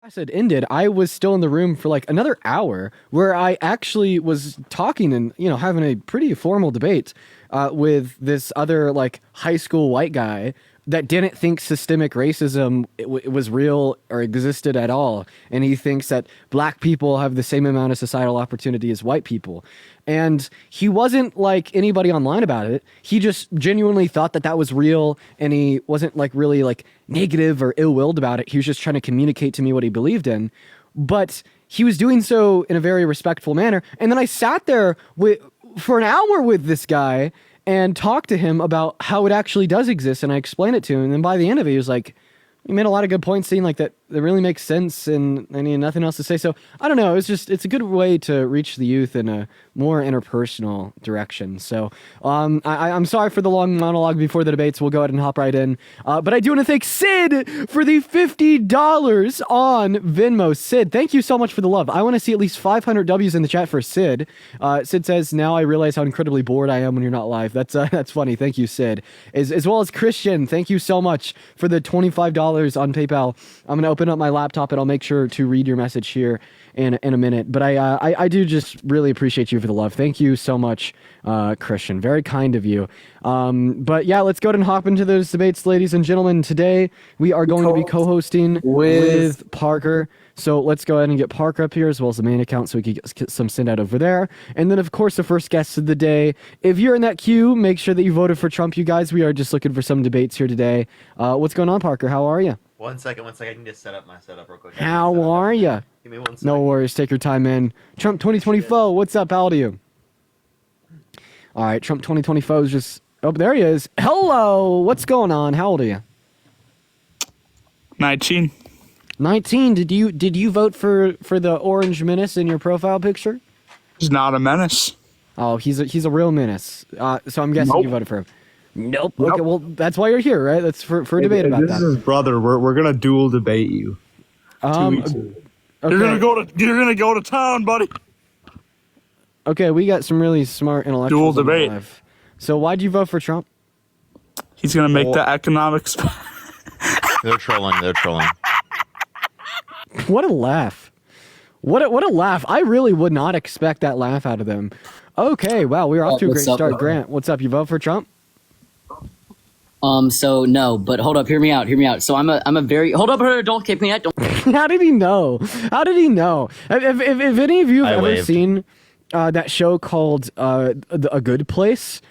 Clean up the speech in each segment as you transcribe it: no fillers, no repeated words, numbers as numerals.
I said ended, I was still in the room for like another hour where I actually was talking and, having a pretty formal debate with this other like high school white guy that didn't think systemic racism it was real or existed at all. And he thinks that black people have the same amount of societal opportunity as white people. And he wasn't like anybody online about it. He just genuinely thought that that was real. And he wasn't like really like negative or ill-willed about it. He was just trying to communicate to me what he believed in. But he was doing so in a very respectful manner. And then I sat there for an hour with this guy and talked to him about how it actually does exist. And I explained it to him. And then by the end of it, he was like, he made a lot of good points saying like that really makes sense and he had nothing else to say. So I don't know. It's a good way to reach the youth in a more interpersonal direction. So I'm sorry for the long monologue before the debates. We'll go ahead and hop right in. But I do want to thank Sid for the $50 on Venmo. Sid, thank you so much for the love. I want to see at least 500 W's in the chat for Sid. Sid says, now I realize how incredibly bored I am when you're not live. That's funny. Thank you, Sid. As well as Christian, thank you so much for the $25 on PayPal. I'm going to open up my laptop and I'll make sure to read your message here in a minute. But I do just really appreciate you for the love. Thank you so much, Christian. Very kind of you. But yeah, let's go ahead and hop into those debates, ladies and gentlemen. Today we are going to be co-hosting with Parker. So let's go ahead and get Parker up here as well as the main account so we can get some send out over there. And then, of course, the first guest of the day. If you're in that queue, make sure that you voted for Trump, you guys. We are just looking for some debates here today. What's going on, Parker? How are you? One second. I can just set up my setup real quick. How are you? Give me 1 second. No worries. Take your time, man. Trump 2024. What's up? How old are you? All right. Trump 2024 is just... Oh, there he is. Hello. What's going on? How old are you? 19. 19. Did you vote for the orange menace in your profile picture? He's not a menace. Oh, he's a real menace. So I'm guessing you voted for him. Nope. Okay, well, that's why you're here, right? That's for a debate about that. This is his brother. We're gonna dual debate you. Okay. You're gonna go to town, buddy. Okay, we got some really smart intellectuals. Dual debate. Live. So why'd you vote for Trump? He's gonna make the economics. They're trolling. What a laugh. What a laugh. I really would not expect that laugh out of them. Okay, wow, we're off to a great start. Grant, what's up? You vote for Trump? So no, but hold up, hear me out. So I'm a very, hold up, don't kick me out. Don't. How did he know? If any of you have ever seen that show called A Good Place,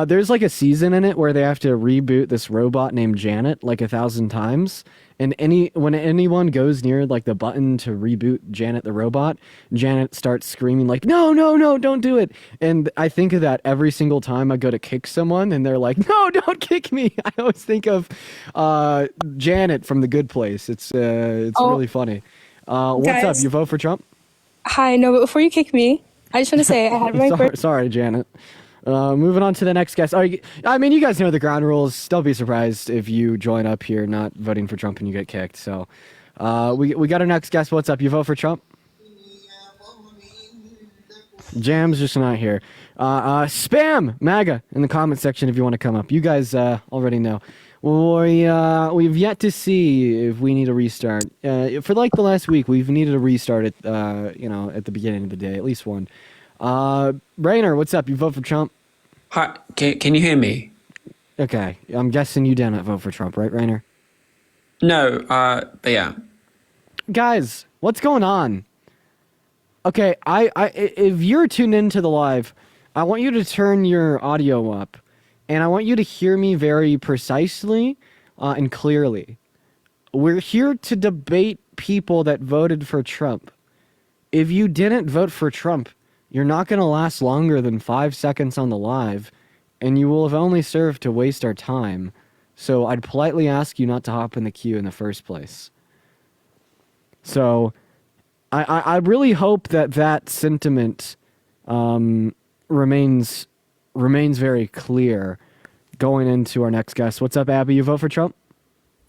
there's like a season in it where they have to reboot this robot named Janet like 1,000 times. And when anyone goes near like the button to reboot Janet the robot, Janet starts screaming like, no, don't do it. And I think of that every single time I go to kick someone and they're like, no, don't kick me. I always think of Janet from The Good Place. It's really funny. What's Guys. up? You vote for Trump? Hi, no, but before you kick me, I just want to say I had my sorry, Janet. Moving on to the next guest. I mean, you guys know the ground rules. Don't be surprised if you join up here not voting for Trump and you get kicked. So we got our next guest. What's up? You vote for Trump? Jam's just not here. Spam MAGA in the comment section if you want to come up. You guys already know. We've yet to see if we need a restart. For like the last week, we've needed a restart at at the beginning of the day, at least one. Rainer, what's up? You vote for Trump? Hi, can you hear me? Okay, I'm guessing you did not vote for Trump, right, Rainer? No, but yeah. Guys, what's going on? Okay, if you're tuned into the live, I want you to turn your audio up, and I want you to hear me very precisely and clearly. We're here to debate people that voted for Trump. If you didn't vote for Trump, you're not going to last longer than 5 seconds on the live, and you will have only served to waste our time. So I'd politely ask you not to hop in the queue in the first place. So I really hope that sentiment remains very clear going into our next guest. What's up, Abby? You vote for Trump?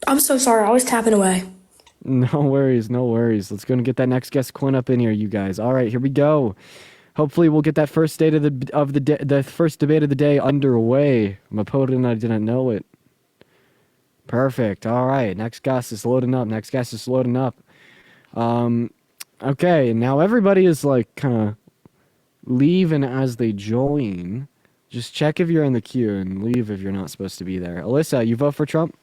I'm so sorry. I was tapping away. No worries. Let's go and get that next guest Quinn up in here, you guys. All right, here we go. Hopefully, we'll get that first date the first debate of the day underway. I'm a poet and I didn't know it. Perfect. All right, next guest is loading up. Okay, now everybody is like kind of leaving as they join. Just check if you're in the queue and leave if you're not supposed to be there. Alyssa, you vote for Trump?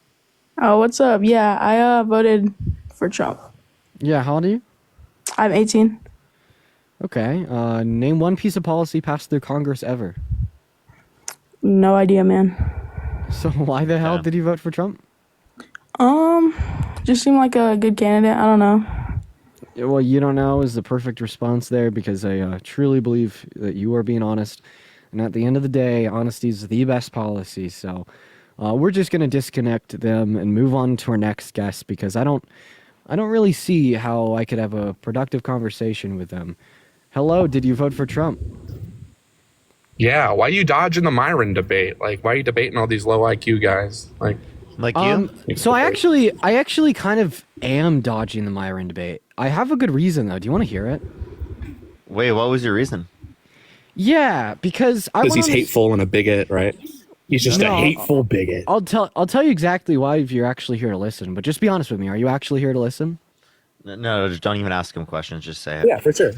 Oh, what's up? Yeah, I voted for Trump. Yeah, how old are you? I'm 18. Okay, name one piece of policy passed through Congress ever. No idea, man. So why the hell did you vote for Trump? Just seemed like a good candidate. I don't know. Well, you don't know is the perfect response there because I truly believe that you are being honest. And at the end of the day, honesty is the best policy. So we're just going to disconnect them and move on to our next guest because I don't really see how I could have a productive conversation with them. Hello, did you vote for Trump? Yeah, why are you dodging the Myron debate? Like, why are you debating all these low IQ guys? Like you? So I actually kind of am dodging the Myron debate. I have a good reason though. Do you want to hear it? Wait, what was your reason? Yeah, because he's hateful and a bigot, right? He's just a hateful bigot. I'll tell you exactly why if you're actually here to listen. But just be honest with me. Are you actually here to listen? No, just don't even ask him questions. Just say it. Yeah, for sure.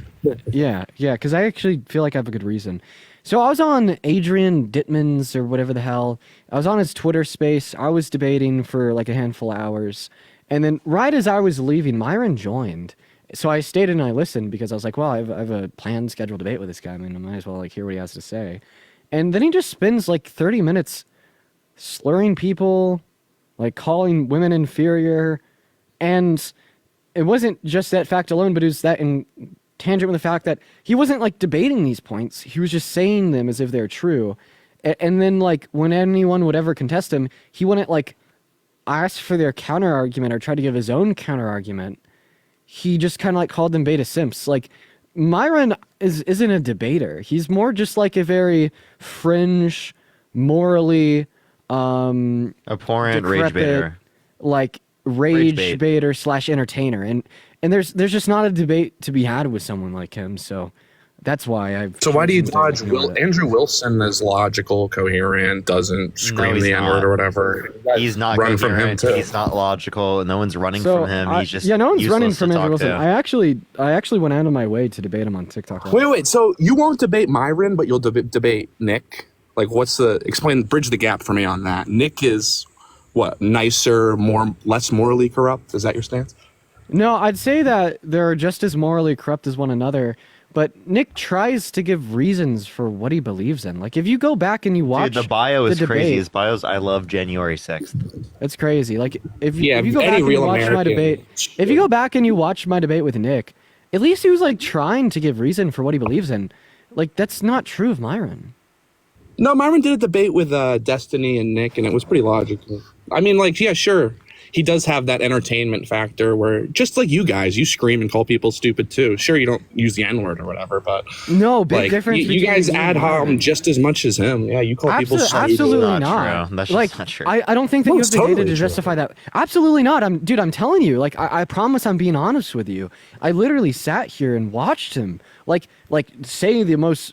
Yeah, because I actually feel like I have a good reason. So I was on Adrian Dittman's or whatever the hell. I was on his Twitter space. I was debating for like a handful of hours. And then right as I was leaving, Myron joined. So I stayed and I listened because I was like, well, I have a planned scheduled debate with this guy. I mean, I might as well like hear what he has to say. And then he just spends like 30 minutes slurring people, like calling women inferior. And it wasn't just that fact alone, but it was that in tangent with the fact that he wasn't like debating these points. He was just saying them as if they're true. And then like when anyone would ever contest him, he wouldn't like ask for their counter argument or try to give his own counter argument. He just kind of like called them beta simps. Like Myron isn't a debater. He's more just like a very fringe, morally abhorrent decrepit, rage baiter. Like rage baiter / entertainer. And there's just not a debate to be had with someone like him. So that's why I've. So why do you dodge Andrew Wilson is logical, coherent, doesn't scream the N-word or whatever? He's not run from him too. He's not logical. No one's running from him. He's just no one's running useless from to Andrew talk Wilson. to. I actually went out of my way to debate him on TikTok. Wait. So you won't debate Myron, but you'll debate Nick? Like, bridge the gap for me on that. Nick is what, nicer, less morally corrupt? Is that your stance? No, I'd say that they're just as morally corrupt as one another. But Nick tries to give reasons for what he believes in. Like, if you go back and you watch the bio is debate, crazy. His bio's I love January 6th. It's crazy. Like, if you go back any and you real watch my American debate, if you go back and you watch my debate with Nick, at least he was like trying to give reason for what he believes in. Like, that's not true of Myron. No, Myron did a debate with Destiny and Nick, and it was pretty logical. I mean, like, yeah, sure. He does have that entertainment factor where, just like you guys, you scream and call people stupid too. Sure, you don't use the N-word or whatever, but no, big like, difference. You guys ad hom just as much as him. Yeah, you call people stupid. Absolutely not. That's like, not true. I don't think that you have the totally data to true. justify that. Absolutely not. I'm telling you. Like, I promise I'm being honest with you. I literally sat here and watched him. Like say the most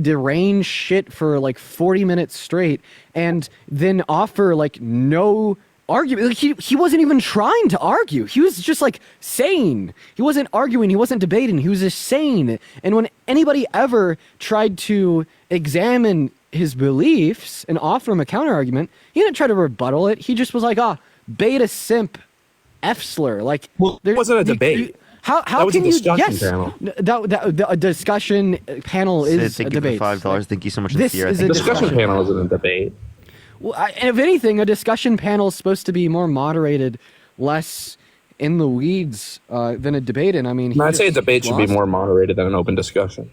deranged shit for like 40 minutes straight, and then offer like no argument. Like, he wasn't even trying to argue. He was just like saying. He wasn't arguing. He wasn't debating. He was just saying. And when anybody ever tried to examine his beliefs and offer him a counter argument, he didn't try to rebuttal it. He just was like, beta simp, F slur. Like, well, it wasn't a debate. How that was can a discussion you? Panel. A discussion panel is Thank a you debate. for $5. Thank you so much. This is a discussion panel isn't a debate. Well, if anything, a discussion panel is supposed to be more moderated, less in the weeds than a debate. And I mean, I'd say a debate should be more moderated than an open discussion.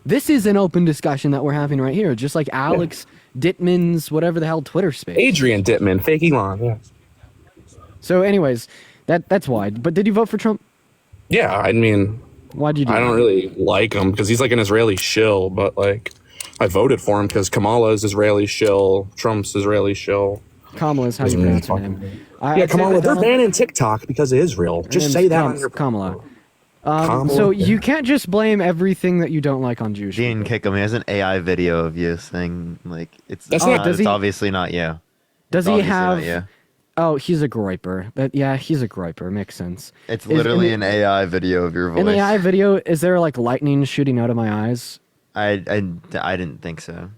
This is an open discussion that we're having right here, just like Alex Dittman's whatever the hell Twitter space. Adrian Dittman, fake Elon, yeah. So, anyways, that's why. But did you vote for Trump? Yeah, I mean, why'd you do I don't really like him because he's like an Israeli shill, but like I voted for him because Kamala's Israeli shill, Trump's Israeli shill. Kamala is how you pronounce her name. Yeah, Kamala, they're banning TikTok because of Israel. Just say that on your Kamala. So you can't just blame everything that you don't like on Jewish people. Dean kick him. He has an AI video of you saying like it's That's not- it's obviously not you. Does It's he obviously not have? you. Oh, he's a groiper. Yeah, he's a groiper. Makes sense. It's literally an AI video of your voice. In the AI video, is there like lightning shooting out of my eyes? I didn't think so.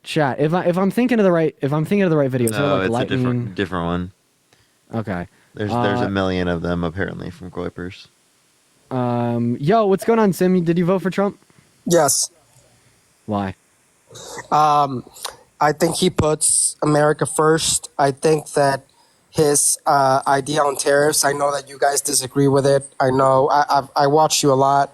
Chat. If I'm thinking of the right video, is there No, like it's lightning? a different one. Okay. There's a million of them apparently from Groipers. Yo, what's going on, Sim? Did you vote for Trump? Yes. Why? I think he puts America first. I think that his idea on tariffs, I know that you guys disagree with it. I know I watch you a lot,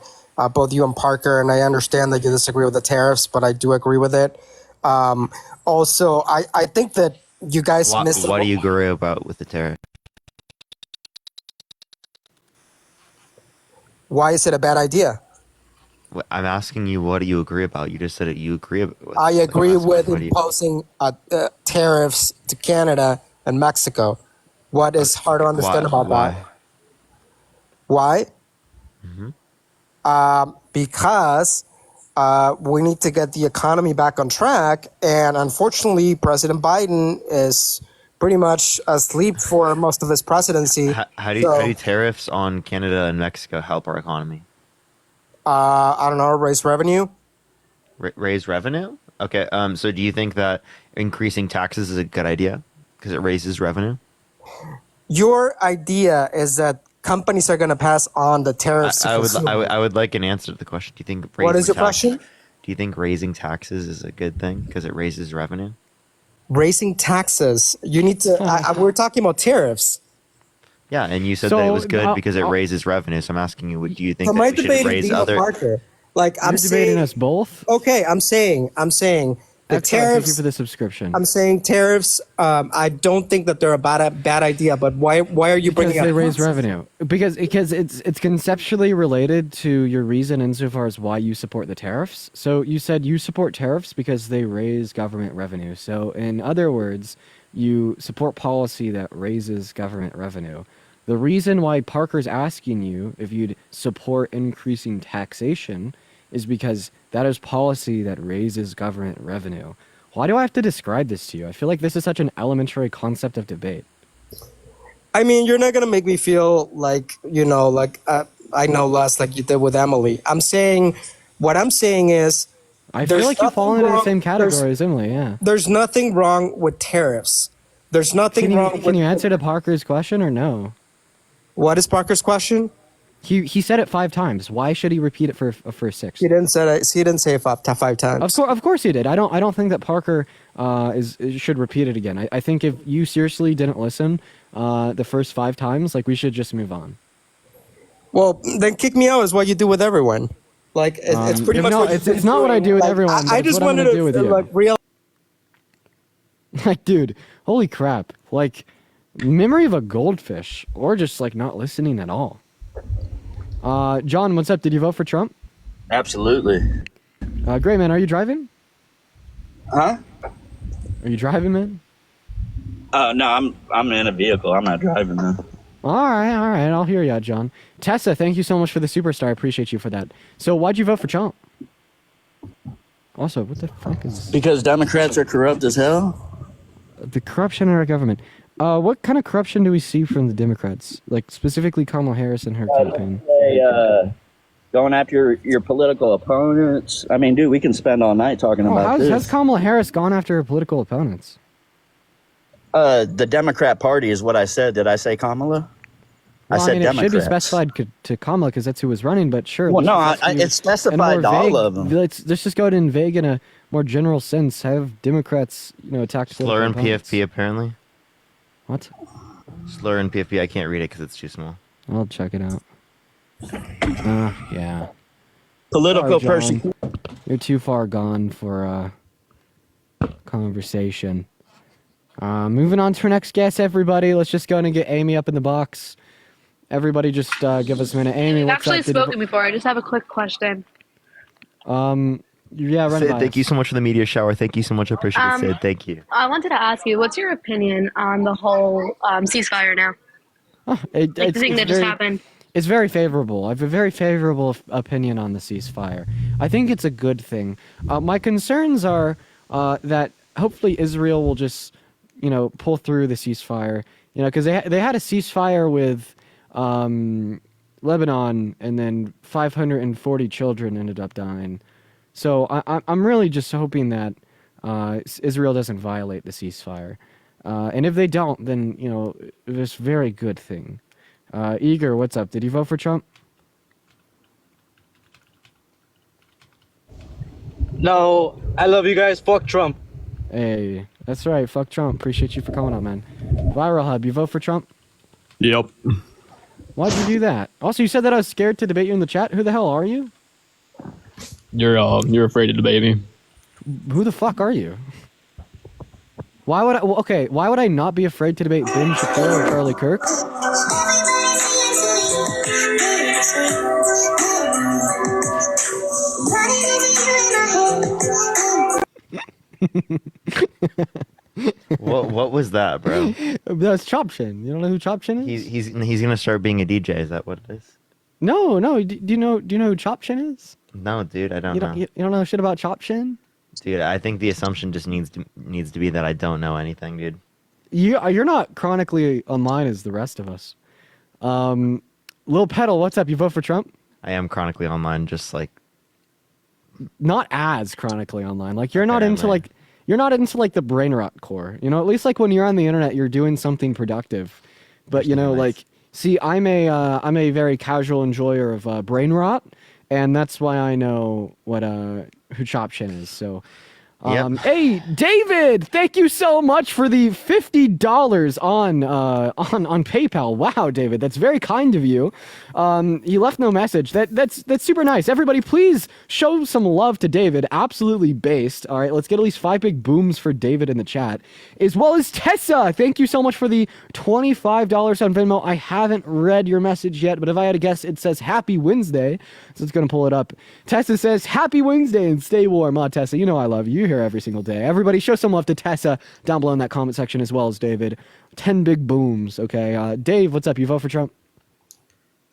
both you and Parker, and I understand that you disagree with the tariffs, but I do agree with it. Also, I think that you guys missed. What do you agree about with the tariff? Why is it a bad idea? I'm asking you, what do you agree about? You just said it. You agree with. I agree with imposing tariffs to Canada and Mexico. What is hard to understand about that? Why? Because we need to get the economy back on track, and unfortunately, President Biden is pretty much asleep for most of his presidency. How do tariffs on Canada and Mexico help our economy? I don't know, raise revenue. Raise revenue? Okay. So do you think that increasing taxes is a good idea because it raises revenue? Your idea is that companies are going to pass on the tariffs to consumers. I would like an answer to the question. Do you think what is your question? Do you think raising taxes is a good thing because it raises revenue? Raising taxes. You need to. We're talking about tariffs. Yeah, and you said that it was good because it raises revenue. So I'm asking you, do you think so that we should raise other? Parker. Like I'm debating us both. Okay, I'm saying the tariffs. Thank you for the subscription. I'm saying tariffs. I don't think that they're a bad idea. But why are you bringing up? Because they raise revenue. Because it's conceptually related to your reason insofar as why you support the tariffs. So you said you support tariffs because they raise government revenue. So in other words, you support policy that raises government revenue. The reason why Parker's asking you if you'd support increasing taxation is because that is policy that raises government revenue. Why do I have to describe this to you? I feel like this is such an elementary concept of debate. I mean, you're not going to make me feel like, I know less like you did with Emily. What I'm saying is... I feel like you fall into the same category as Emily, yeah. There's nothing wrong with tariffs. There's nothing wrong with... Can you answer to Parker's question or no? What is Parker's question? He said it 5 times. Why should he repeat it for a 6? He didn't say it. He didn't say it 5 times. Of course he did. I don't think that Parker should repeat it again. I think if you seriously didn't listen the first 5 times, like we should just move on. Well, then kick me out is what you do with everyone. Like it's pretty much. No, it's not what I do with everyone. I just wanted to do with you. real. Like, dude, holy crap! Like, memory of a goldfish, or just like not listening at all. John, what's up? Did you vote for Trump? Absolutely. Great, man. Are you driving? Huh? Are you driving, man? No, I'm in a vehicle. I'm not driving though. All right. I'll hear you out, John. Tessa, thank you so much for the superstar. I appreciate you for that. So, why'd you vote for Trump? Also, what the fuck is... Because Democrats are corrupt as hell. The corruption in our government. What kind of corruption do we see from the Democrats? Like, specifically Kamala Harris and her campaign. Going after your political opponents. I mean, dude, we can spend all night talking about this. How's Kamala Harris gone after her political opponents? The Democrat Party is what I said. Did I say Kamala? Well, I said Democrats. It should be specified to Kamala because that's who was running, but sure. Well, no, it's specified to all of them. Let's just go in vague in a more general sense. Have Democrats, attack Slur and PFP, apparently. What? Slur and PFP, I can't read it because it's too small. I'll check it out. Yeah. Political persecution. You're too far gone for conversation. Moving on to our next guest, everybody. Let's just go and get Amy up in the box. Everybody just give us a minute. Amy, what's up? I've actually spoken before. I just have a quick question. Yeah, run Sid, by thank you so much for the media shower. Thank you so much. I appreciate it, Sid. Thank you. I wanted to ask you, what's your opinion on the whole ceasefire now? The thing that just happened. It's very favorable. I have a very favorable opinion on the ceasefire. I think it's a good thing. My concerns are that hopefully Israel will just, pull through the ceasefire. Because they had a ceasefire with Lebanon, and then 540 children ended up dying. So I'm really just hoping that Israel doesn't violate the ceasefire. And if they don't, then, it's a very good thing. Eager, what's up? Did you vote for Trump? No, I love you guys. Fuck Trump. Hey, that's right. Fuck Trump. Appreciate you for coming up, man. Viral Hub, you vote for Trump? Yep. Why'd you do that? Also, you said that I was scared to debate you in the chat. Who the hell are you? You're afraid to debate me. Who the fuck are you? Why would I? Well, okay, why would I not be afraid to debate Ben Shapiro or Charlie Kirk? What was that, bro? That's Chopchin. You don't know who Chopchin is? He's gonna start being a DJ. Is that what it is? No. Do you know who Chopchin is? No, dude, I don't know. You don't know shit about Chopchin? Dude, I think the assumption just needs to be that I don't know anything, dude. You're not chronically online as the rest of us. Lil Petal, what's up? You vote for Trump? I am chronically online, just like not as chronically online. Like you're not into like the brain rot core. At least like when you're on the internet, you're doing something productive. But like, see, I'm a very casual enjoyer of brain rot, and that's why I know what who Chopchin is. So, hey, David, thank you so much for the $50 on PayPal. Wow, David, that's very kind of you. He left no message. That's super nice. Everybody, please show some love to David. Absolutely based. All right, let's get at least 5 big booms for David in the chat, as well as Tessa. Thank you so much for the $25 on Venmo. I haven't read your message yet, but if I had to guess, it says Happy Wednesday, so it's gonna pull it up. Tessa says Happy Wednesday and stay warm. Tessa, you know I love you. You're here every single day. Everybody, show some love to Tessa down below in that comment section, as well as David. 10 big booms. Okay, Dave, what's up? You vote for Trump?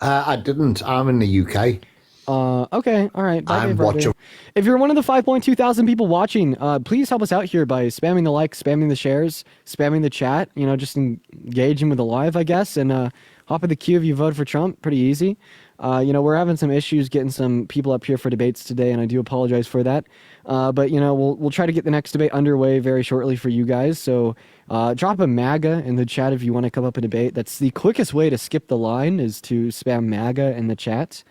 I didn't. I'm in the UK. Okay, all right. Bye, I'm Dave, watching. If you're one of the 5.2 thousand people watching, please help us out here by spamming the likes, spamming the shares, spamming the chat. Just engaging with the live, I guess, and hop in the queue if you vote for Trump. Pretty easy. We're having some issues getting some people up here for debates today, and I do apologize for that. But we'll try to get the next debate underway very shortly for you guys. So drop a MAGA in the chat if you want to come up and debate. That's the quickest way to skip the line, is to spam MAGA in the chat.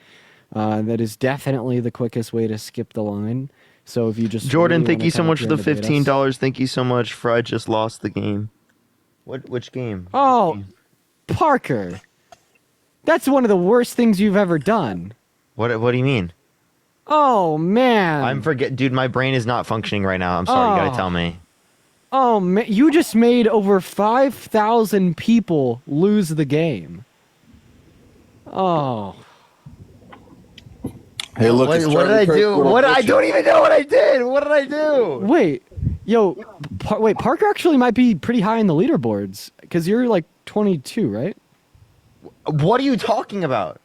That is definitely the quickest way to skip the line. So if you just Jordan, thank you so much for the $15. Thank you so much for I just lost the game. Which game? Oh, Parker. That's one of the worst things you've ever done. What do you mean? Oh, man. Dude, my brain is not functioning right now. I'm sorry, you gotta tell me. Oh, man, you just made over 5,000 people lose the game. Oh. Hey, look, what did I do? I don't even know what I did. What did I do? Wait, Parker actually might be pretty high in the leaderboards, because you're like 22, right? What are you talking about?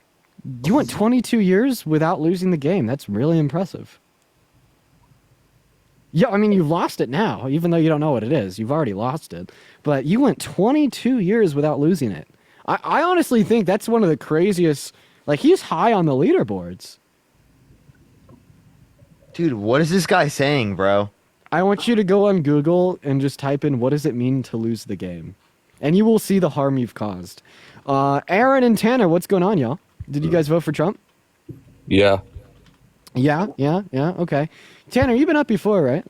You went 22 years without losing the game. That's really impressive. Yeah, I mean, you lost it now, even though you don't know what it is. You've already lost it. But you went 22 years without losing it. I honestly think that's one of the craziest... Like, he's high on the leaderboards. Dude, what is this guy saying, bro? I want you to go on Google and just type in, what does it mean to lose the game? And you will see the harm you've caused. Aaron and Tanner, what's going on, y'all? Did you guys vote for Trump? Yeah. Yeah, okay. Tanner, you've been up before, right?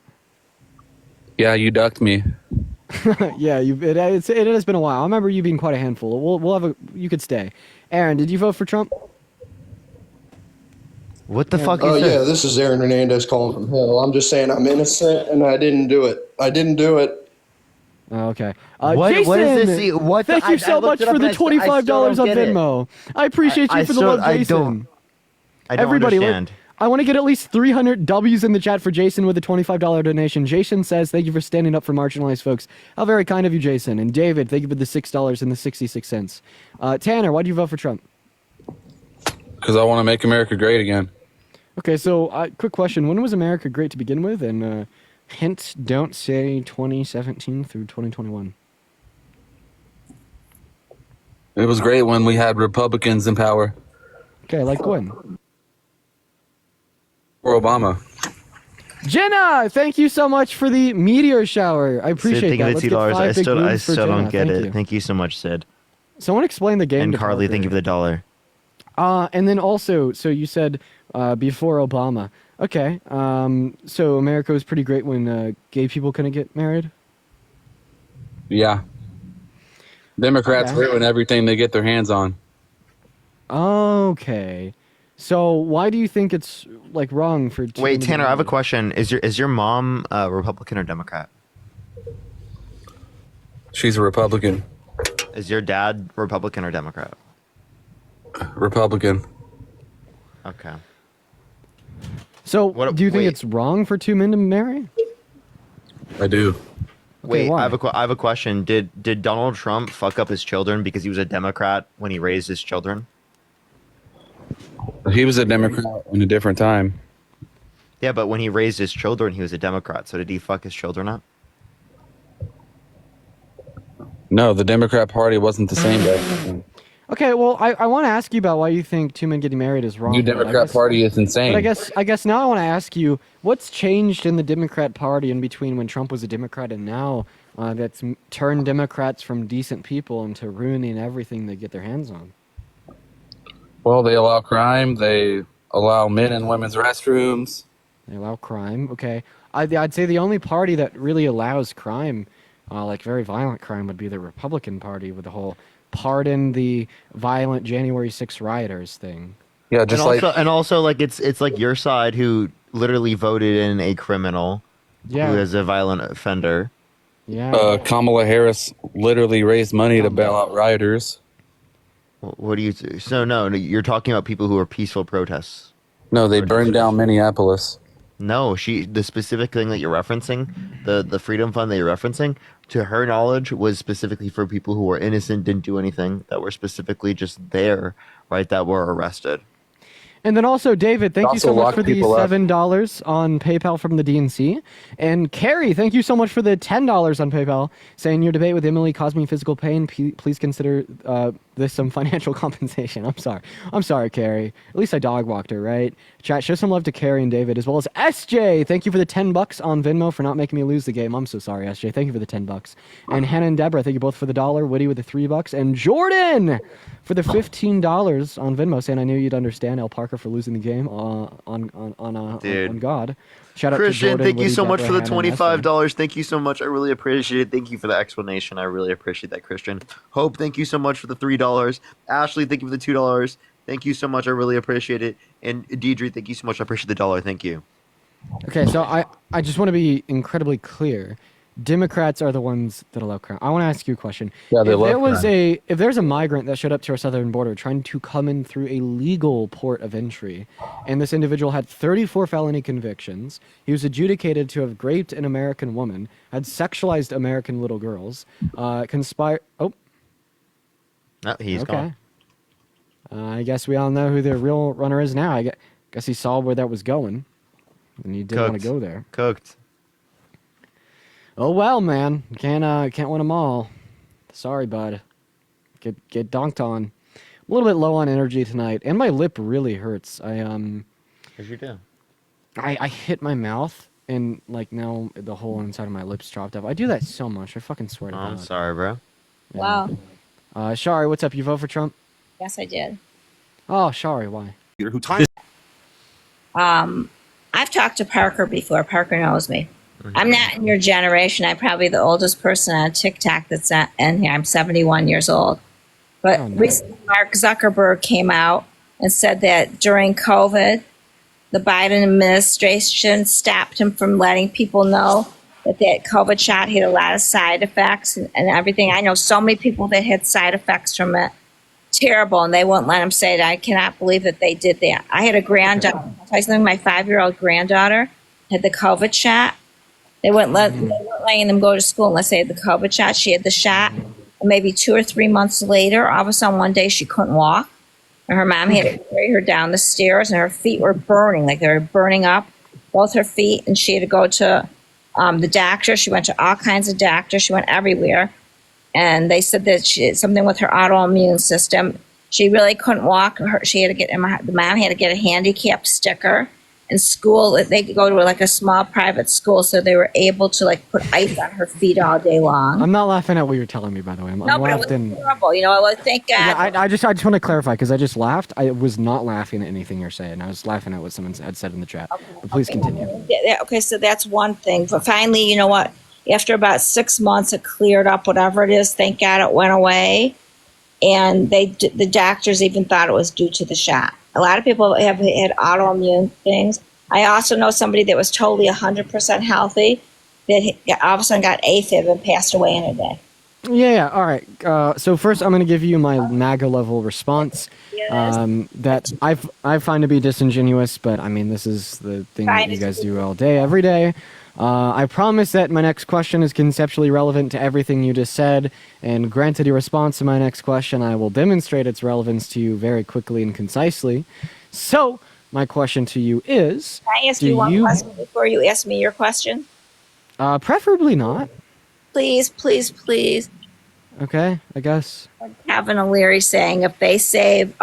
Yeah, you ducked me. Yeah, it has been a while. I remember you being quite a handful. You could stay. Aaron, did you vote for Trump? What the fuck is this? Yeah, this is Aaron Hernandez calling from Hill. I'm just saying I'm innocent and I didn't do it. Oh, okay. Jason, what is this? Thank you so much for the $25 on Venmo. I appreciate you for the love, Jason. I don't Everybody, understand. I want to get at least 300 W's in the chat for Jason with a $25 donation. Jason says, thank you for standing up for marginalized folks. How very kind of you, Jason. And David, thank you for the $6 and the 66 cents. Tanner, why do you vote for Trump? Because I want to make America great again. Okay, so quick question. When was America great to begin with? And Hint, don't say 2017 through 2021. It was great when we had Republicans in power. Okay, like when? Or Obama. Jenna, thank you so much for the meteor shower. I appreciate Sid, that. thank you for the $2. I still don't get it. Thank you so much, Sid. Someone explain the game. And to Carly, Parker. thank you for the $1. And then also, so you said before Obama. Okay. So America was pretty great when gay people couldn't get married. Yeah. Democrats ruin everything they get their hands on. Okay. So why do you think it's like wrong for? Wait, Tanner, I have a question. Is your mom Republican or Democrat? She's a Republican. Is your dad Republican or Democrat? Republican. Okay. So do you think it's wrong for two men to marry? I do. Wait, why? I have a question. Did Donald Trump fuck up his children because he was a Democrat when he raised his children? He was a Democrat in a different time. Yeah, but when he raised his children, he was a Democrat. So did he fuck his children up? No, the Democrat Party wasn't the same back then. Okay, well, I want to ask you about why you think two men getting married is wrong. New Democrat Party is insane. But I guess now I want to ask you, what's changed in the Democrat Party in between when Trump was a Democrat and now that's turned Democrats from decent people into ruining everything they get their hands on? Well, they allow crime. They allow men and women's restrooms. They allow crime. Okay, I'd say the only party that really allows crime, like very violent crime, would be the Republican Party with the whole pardon the violent January 6th rioters thing. Yeah, just and also like it's like your side who literally voted in a criminal who is a violent offender. Yeah. Kamala Harris literally raised money to bail out rioters. What do you? So no, you're talking about people who are peaceful protests. No, they burned down Minneapolis. No, the specific thing that you're referencing, the Freedom Fund that you're referencing, to her knowledge, was specifically for people who were innocent, didn't do anything, that were specifically just there, right, that were arrested. And then also, David, thank you so much for the $7 on PayPal from the DNC. And Carrie, thank you so much for the $10 on PayPal, saying your debate with Emily caused me physical pain. Please consider this some financial compensation. I'm sorry, Carrie. At least I dog walked her, right? Chat, show some love to Carrie and David, as well as SJ. Thank you for the $10 on Venmo for not making me lose the game. I'm so sorry, SJ. Thank you for the $10. And Hannah and Deborah, thank you both for the $1. Woody with the $3. And Jordan for the $15 on Venmo, saying I knew you'd understand. El Parker for losing the game on God. Shout out Christian, to Jordan. thank you Woody, so much Deborah, for the Hannah, and $25. Thank you so much. I really appreciate it. Thank you for the explanation. I really appreciate that, Christian. Hope, thank you so much for the $3. Ashley, thank you for the $2. Thank you so much. I really appreciate it. And Deidre, thank you so much. I appreciate the $1. Thank you. Okay, so I just want to be incredibly clear. Democrats are the ones that allow crime. I want to ask you a question. Yeah, they love crime. If there's a migrant that showed up to our southern border trying to come in through a legal port of entry, and this individual had 34 felony convictions, he was adjudicated to have raped an American woman, had sexualized American little girls, conspired. Oh, no, he's gone. I guess we all know who the real runner is now. I guess he saw where that was going, and he didn't want to go there. Cooked. Oh well, man, can't win them all. Sorry, bud. Get donked on. A little bit low on energy tonight, and my lip really hurts. What'd you do? I hit my mouth, and like now the whole inside of my lips dropped up. I do that so much. I fucking swear to God. I'm sorry, bro. Wow. Shari, what's up? You vote for Trump? Yes, I did. Oh, Shari, why? I've talked to Parker before. Parker knows me. I'm not in your generation. I'm probably the oldest person on TikTok that's in here. I'm 71 years old. But recently, Mark Zuckerberg came out and said that during COVID, the Biden administration stopped him from letting people know that that COVID shot had a lot of side effects and everything. I know so many people that had side effects from it. Terrible, and they won't let him say it. I cannot believe that they did that. I had a granddaughter. I'll tell you something. My 5-year-old granddaughter had the COVID shot. They weren't letting them go to school unless they had the COVID shot. She had the shot. And maybe 2 or 3 months later, all of a sudden one day she couldn't walk. And her mom had to carry her down the stairs, and her feet were burning, like they were burning up, both her feet. And she had to go to the doctor. She went to all kinds of doctors. She went everywhere. And they said that she something with her autoimmune system. She really couldn't walk. She had to get, the mom had to get a handicap sticker. In school, they could go to like a small private school, so they were able to like put ice on her feet all day long. I'm not laughing at what you're telling me, by the way. No, but it was horrible. You know, thank God. Yeah, I just want to clarify because I just laughed. I was not laughing at anything you're saying. I was laughing at what someone had said in the chat. Okay, But please continue. Okay, so that's one thing. But finally, you know what? After about 6 months, it cleared up. Whatever it is, thank God it went away. And the doctors even thought it was due to the shot. A lot of people have had autoimmune things. I also know somebody that was totally 100% healthy that all of a sudden got AFib and passed away in a day. Yeah, all right. So first, I'm going to give you my MAGA level response that I find to be disingenuous, but I mean, this is the thing that you guys do all day, every day. I promise that my next question is conceptually relevant to everything you just said, and granted your response to my next question, I will demonstrate its relevance to you very quickly and concisely. So, my question to you is... Can I ask you one question before you ask me your question? Preferably not. Please, please, please. Okay, I guess. Kevin O'Leary saying if they save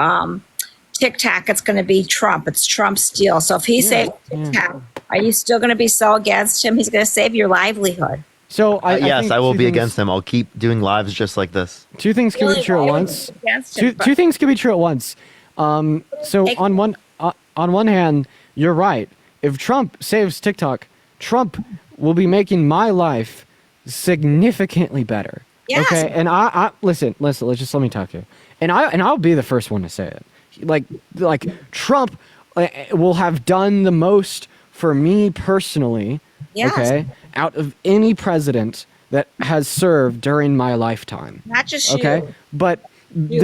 TikTok, it's going to be Trump. It's Trump's deal. So if he saves TikTok, are you still going to be so against him? He's going to save your livelihood. So yes, I will be against them. I'll keep doing lives just like this. Two things can be true at once. Two things can be true at once. So on one hand, you're right. If Trump saves TikTok, Trump will be making my life significantly better. Yes. Okay, and I listen. Let's just let me talk here, and I'll be the first one to say it. Like Trump will have done the most for me personally. Yes. Okay, out of any president that has served during my lifetime. Not just okay, you.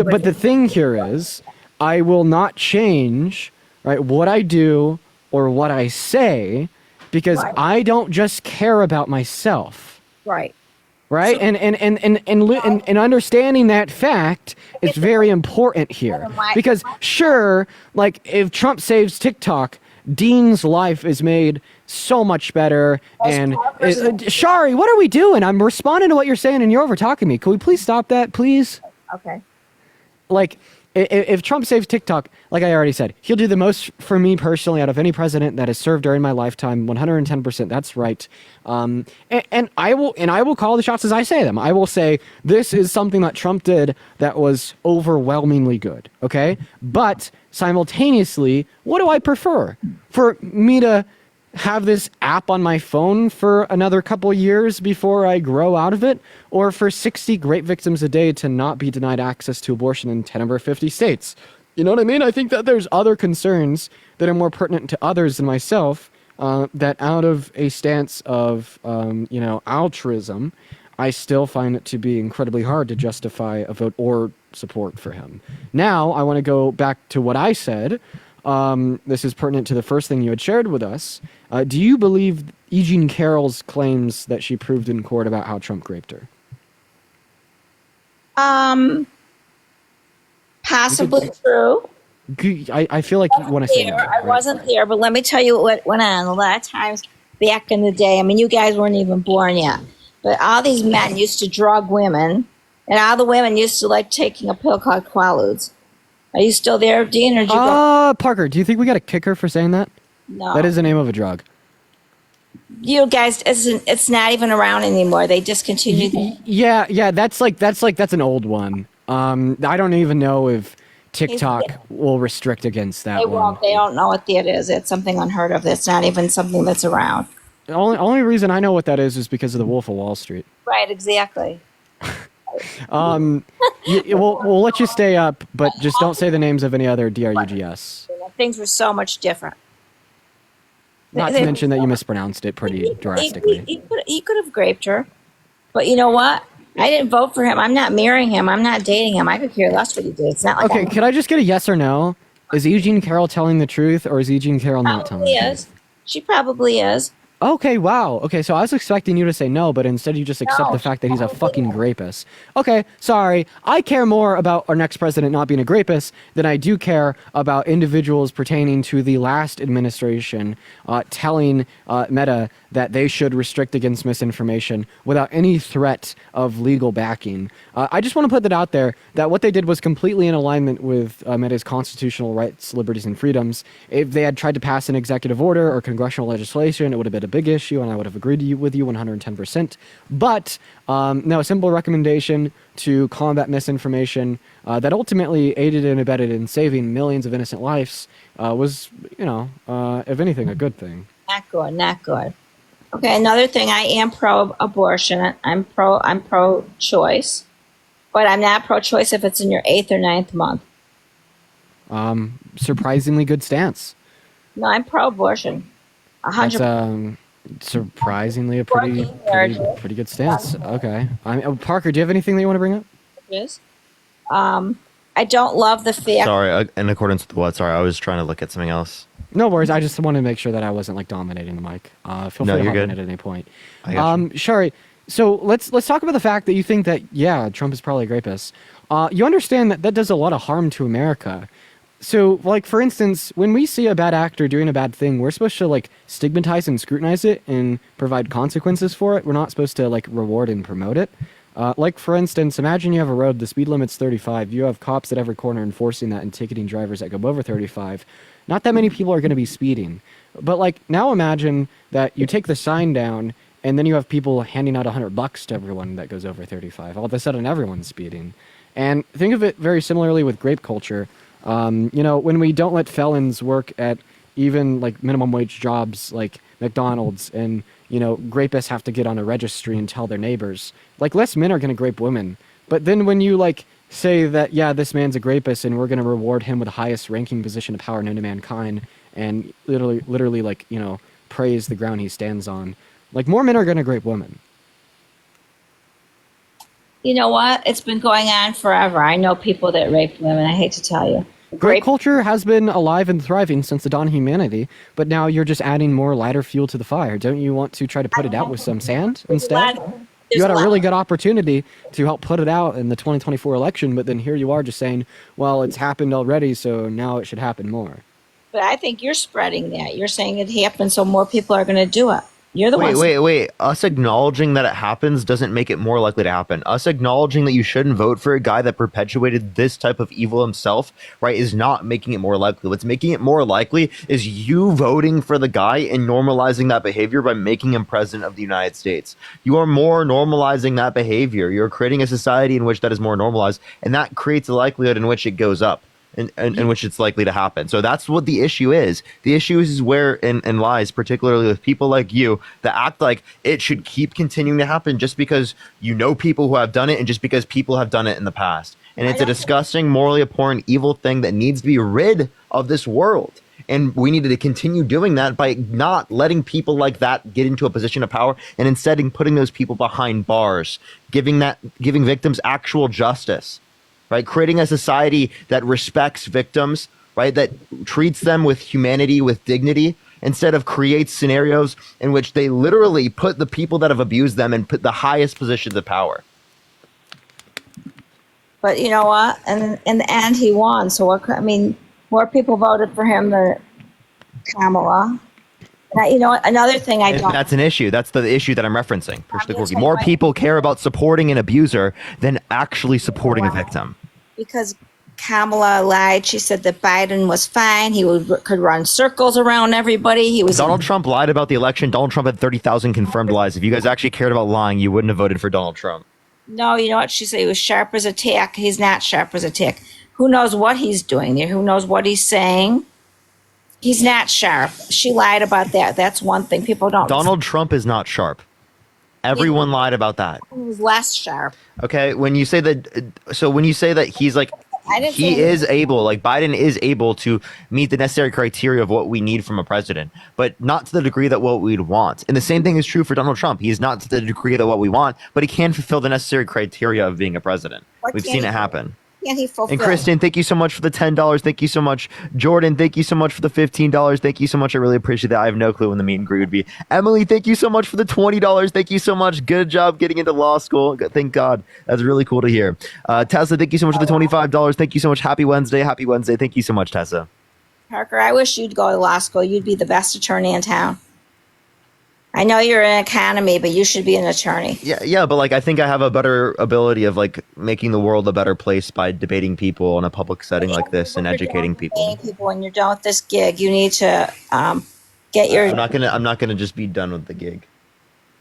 but the thing here is, I will not change what I do or what I say because I don't just care about myself. Right. Right? So, and understanding that fact is very important here. Because sure, like if Trump saves TikTok, Dean's life is made so much better. And Shari, what are we doing? I'm responding to what you're saying and you're over talking me. Can we please stop that, please? Okay. Like if Trump saves TikTok, like I already said, he'll do the most for me personally out of any president that has served during my lifetime. 110%. That's right. And I will call the shots as I say them. I will say this is something that Trump did that was overwhelmingly good. Okay, but simultaneously, what do I prefer? For me to have this app on my phone for another couple years before I grow out of it, or for 60 great victims a day to not be denied access to abortion in 10 over 50 states? You know what I mean? I think that there's other concerns that are more pertinent to others than myself, that out of a stance of, altruism, I still find it to be incredibly hard to justify a vote or support for him. Now, I want to go back to what I said. This is pertinent to the first thing you had shared with us. Do you believe E. Jean Carroll's claims that she proved in court about how Trump raped her? Possibly true. I feel like you want to say that. I wasn't there, but let me tell you what went on. A lot of times back in the day, I mean, you guys weren't even born yet, but all these men used to drug women, and all the women used to like taking a pill called Quaaludes. Are you still there, Dean? Or did you go? Parker, do you think we got to kick her for saying that? No. That is the name of a drug. You guys, it's not even around anymore. They discontinued it. Yeah, that's an old one. I don't even know if TikTok will restrict against that They one. won't. They don't know what that is. It's something unheard of. It's not even something that's around. The only reason I know what that is because of the Wolf of Wall Street. Right, exactly. We'll let you stay up, but just don't say the names of any other DRUGS. Things were so much different. Not to mention that you mispronounced it pretty drastically. He could have raped her. But you know what? I didn't vote for him. I'm not marrying him. I'm not dating him. I could care less what he did. It's not like Okay, could I just get a yes or no? Is E. Jean Carroll telling the truth, or is E. Jean Carroll not telling the truth? She probably is. Okay, wow. Okay, so I was expecting you to say no, but instead you just accept the fact that he's a fucking rapist. Okay, sorry. I care more about our next president not being a rapist than I do care about individuals pertaining to the last administration telling Meta that they should restrict against misinformation without any threat of legal backing. I just want to put that out there, that what they did was completely in alignment with Meta's constitutional rights, liberties, and freedoms. If they had tried to pass an executive order or congressional legislation, it would have been a big issue, and I would have agreed with you 110%. But no, a simple recommendation to combat misinformation that ultimately aided and abetted in saving millions of innocent lives was, if anything, a good thing. Not good, not good. Okay, another thing, I am pro-abortion. I'm pro-choice, but I'm not pro-choice if it's in your 8th or 9th month. Surprisingly good stance. No, I'm pro-abortion. 100%. That's surprisingly a pretty good stance. Okay. Parker, do you have anything that you want to bring up? Yes. I don't love the fact. Sorry, in accordance with what? Sorry, I was trying to look at something else. No worries. I just wanted to make sure that I wasn't like dominating the mic. Feel free to hop in at any point. Shari, so let's talk about the fact that you think that Trump is probably a rapist. You understand that does a lot of harm to America. So, like, for instance, when we see a bad actor doing a bad thing, we're supposed to, like, stigmatize and scrutinize it and provide consequences for it. We're not supposed to, like, reward and promote it. Like, for instance, imagine you have a road, the speed limit's 35. You have cops at every corner enforcing that and ticketing drivers that go over 35. Not that many people are going to be speeding. But, like, now imagine that you take the sign down and then you have people handing out $100 to everyone that goes over 35. All of a sudden, everyone's speeding. And think of it very similarly with grape culture. When we don't let felons work at even like minimum wage jobs like McDonald's, and rapists have to get on a registry and tell their neighbors, like, less men are going to grape women. But then when you like say that, this man's a rapist and we're going to reward him with the highest ranking position of power known to mankind, and literally like, praise the ground he stands on, like, more men are going to grape women. You know what? It's been going on forever. I know people that rape women. I hate to tell you. Grape culture has been alive and thriving since the dawn of humanity, but now you're just adding more lighter fuel to the fire. Don't you want to try to put it out with some sand instead? You had a really good opportunity to help put it out in the 2024 election, but then here you are just saying, well, it's happened already, so now it should happen more. But I think you're spreading that. You're saying it happened, so more people are going to do it. You're the one. Wait. Us acknowledging that it happens doesn't make it more likely to happen. Us acknowledging that you shouldn't vote for a guy that perpetuated this type of evil himself, right, is not making it more likely. What's making it more likely is you voting for the guy and normalizing that behavior by making him president of the United States. You are more normalizing that behavior. You're creating a society in which that is more normalized, and that creates a likelihood in which it goes up. In which it's likely to happen. So that's what the issue is. The issue is where and lies, particularly with people like you, that act like it should keep continuing to happen just because people who have done it and just because people have done it in the past. And it's a disgusting, morally abhorrent, evil thing that needs to be rid of this world. And we needed to continue doing that by not letting people like that get into a position of power, and instead putting those people behind bars, giving victims actual justice. Right, creating a society that respects victims, right, that treats them with humanity, with dignity, instead of creates scenarios in which they literally put the people that have abused them and put the highest positions of power. But you know what? And in the end, he won. So more people voted for him than Kamala. Another thing That's an issue. That's the issue that I'm referencing. More people care about supporting an abuser than actually supporting a victim. Because Kamala lied. She said that Biden was fine. He could run circles around everybody. Donald Trump lied about the election. Donald Trump had 30,000 confirmed lies. If you guys actually cared about lying, you wouldn't have voted for Donald Trump. No, you know what? She said he was sharp as a tack. He's not sharp as a tack. Who knows what he's doing there? Who knows what he's saying? He's not sharp. She lied about that. That's one thing people don't. Donald Trump is not sharp. Everyone lied about that. He was less sharp. Okay, when you say that he's like, Biden is able to meet the necessary criteria of what we need from a president, but not to the degree that what we'd want. And the same thing is true for Donald Trump. He is not to the degree that what we want, but he can fulfill the necessary criteria of being a president. We've seen it happen. can't he fulfill? And Kristen, thank you so much for the $10. Thank you so much. Jordan, thank you so much for the $15. Thank you so much. I really appreciate that. I have no clue when the meet and greet would be. Emily, thank you so much for the $20. Thank you so much. Good job getting into law school. Thank God. That's really cool to hear. Tessa, thank you so much for the $25. Thank you so much. Happy Wednesday. Happy Wednesday. Thank you so much, Tessa. Parker, I wish you'd go to law school. You'd be the best attorney in town. I know you're an economy, but you should be an attorney. Yeah, but like I think I have a better ability of like making the world a better place by debating people in a public setting like this and educating people. When you're done with this gig, you need to get your. I'm not gonna just be done with the gig.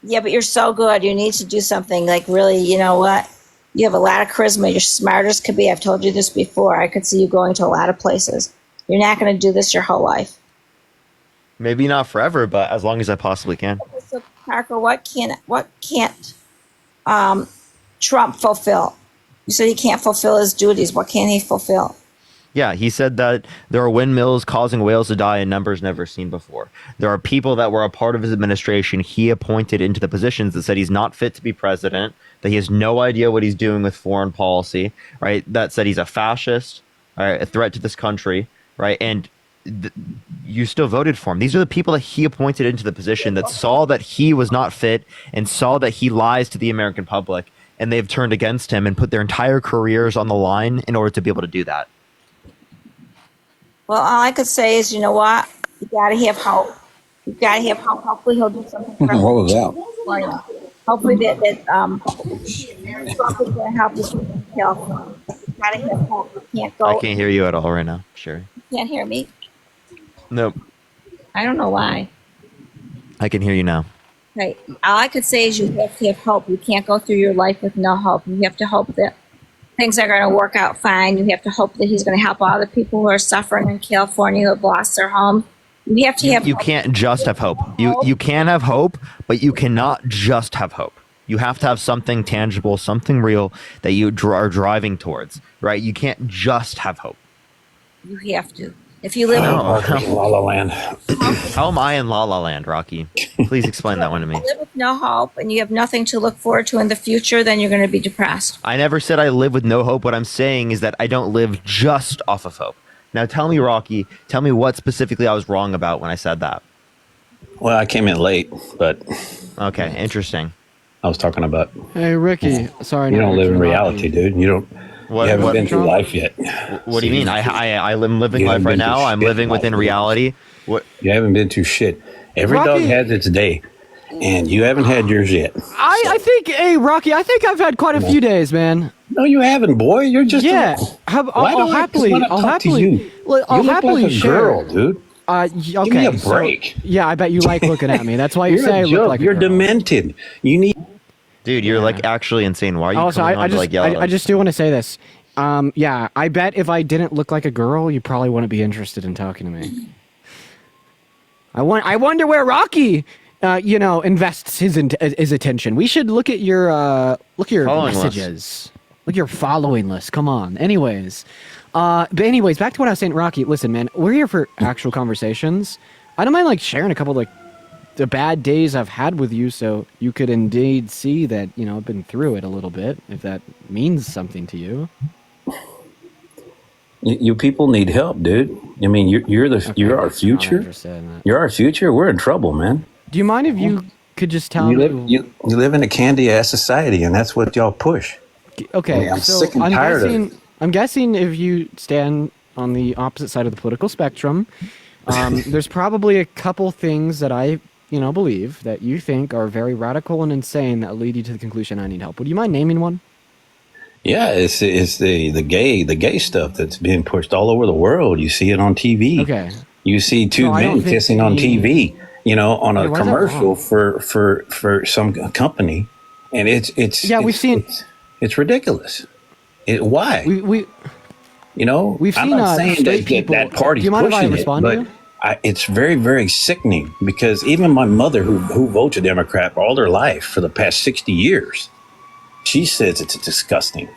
Yeah, but you're so good. You need to do something like really. You know what? You have a lot of charisma. You're smart as could be. I've told you this before. I could see you going to a lot of places. You're not going to do this your whole life. Maybe not forever, but as long as I possibly can. Okay, so Parker, what can't Trump fulfill? You said he can't fulfill his duties. What can't he fulfill? Yeah, he said that there are windmills causing whales to die in numbers never seen before. There are people that were a part of his administration he appointed into the positions that said he's not fit to be president, that he has no idea what he's doing with foreign policy, right? That said he's a fascist, right, a threat to this country, right? And you still voted for him. These are the people that he appointed into the position that saw that he was not fit and saw that he lies to the American public, and they've turned against him and put their entire careers on the line in order to be able to do that. Well, all I could say is, you know what? You got to have hope. You got to have hope. Hopefully, he'll do something. What was that? Hopefully, Trump is going to help us in California. You got to have hope. You can't go. I can't hear you at all right now, Sherry. You can't hear me. Nope. I don't know why. I can hear you now. Right. All I could say is you have to have hope. You can't go through your life with no hope. You have to hope that things are going to work out fine. You have to hope that he's going to help all the people who are suffering in California who have lost their homes. You have to have. You can't just have hope. You can have hope, but you cannot just have hope. You have to have something tangible, something real that you are driving towards, right? You can't just have hope. You have to. If you live in La La Land. How am I in La La Land, Rocky? Please explain that one to me. If you live with no hope and you have nothing to look forward to in the future, then you're going to be depressed. I never said I live with no hope. What I'm saying is that I don't live just off of hope. Now tell me, Rocky, tell me what specifically I was wrong about when I said that. Well, I came in late, but... Okay, interesting. I was talking about... Hey, Ricky. Sorry. You don't live in reality, dude. You haven't been through life yet. What do you mean? I'm living life right now. I'm living within reality. What? You haven't been through shit. Every dog has its day, and you haven't had yours yet. I think, hey, Rocky, I think I've had quite a few days, man. No, you haven't, boy. You're just I'll happily like a share. girl, dude. Okay, give me a break. Yeah, I bet you like looking at me. That's why you say I look like a girl. You're demented. You need. Dude, you're like actually insane. Why are you coming on to like yell? I just do want to say this. Yeah, I bet if I didn't look like a girl, you probably wouldn't be interested in talking to me. I wonder where Rocky, invests his attention. We should look at your messages. Look at your following list. Come on. Anyways, back to what I was saying, Rocky. Listen, man, we're here for actual conversations. I don't mind sharing a couple the bad days I've had with you, so you could indeed see that I've been through it a little bit. If that means something to you. You people need help, dude. I mean, you're our future. You're our future. We're in trouble, man. Do you mind if you could just tell me? You live in a candy ass society, and that's what y'all push. Okay, I'm sick and tired of it. I'm guessing if you stand on the opposite side of the political spectrum, there's probably a couple things that I believe that you think are very radical and insane that lead you to the conclusion I need help. Would you mind naming one? Yeah, it's the gay stuff that's being pushed all over the world. You see it on TV. Okay. You see two men kissing on TV, on a commercial for some company, and we've seen it's ridiculous. Why? We've I'm not saying that party's do you mind pushing if I respond it, to you? It's very, very sickening because even my mother, who voted Democrat all her life for the past 60 years, she says it's disgusting.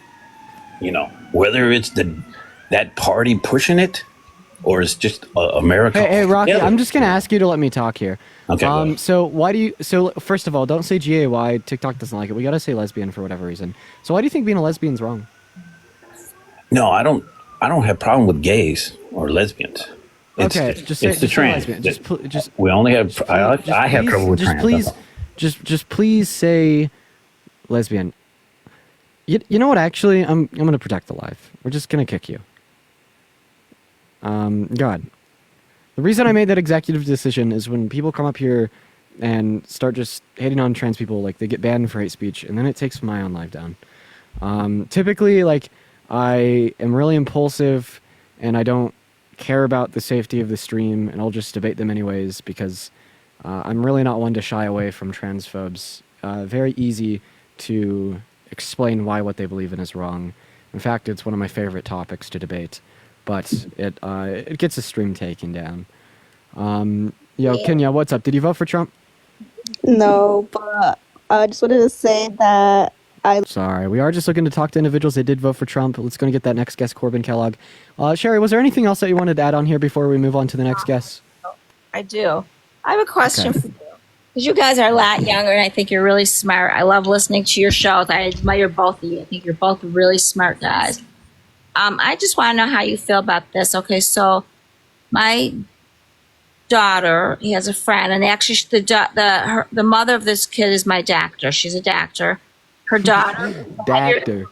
Whether it's that party pushing it or it's just America. Hey, Rocky, together. I'm just going to ask you to let me talk here. Okay. So first of all, don't say GAY. TikTok doesn't like it. We got to say lesbian for whatever reason. So why do you think being a lesbian's wrong? No, I don't. I don't have problem with gays or lesbians. Okay, just say, it's the just say trans. lesbian. Just We only have. I have trouble with trans. Please, just please say lesbian. You know what? Actually, I'm gonna protect the life. We're just gonna kick you. God. The reason I made that executive decision is when people come up here and start just hating on trans people, like they get banned for hate speech, and then it takes my own life down. Typically, like, I am really impulsive, and I don't care about the safety of the stream, and I'll just debate them anyways, because I'm really not one to shy away from transphobes. Very easy to explain why what they believe in is wrong. In fact, it's one of my favorite topics to debate, but it gets a stream taken down. Kenya, what's up? Did you vote for Trump? No, but I just wanted to say that Sorry, we are just looking to talk to individuals that did vote for Trump. Let's go and get that next guest, Corbin Kellogg. Sherry, was there anything else that you wanted to add on here before we move on to the next guest? I do. I have a question for you. Because you guys are a lot younger, and I think you're really smart. I love listening to your shows. I admire both of you. I think you're both really smart guys. I just want to know how you feel about this. Okay, so my daughter, he has a friend, and actually the mother of this kid is my doctor. She's a doctor. Her daughter. Doctor.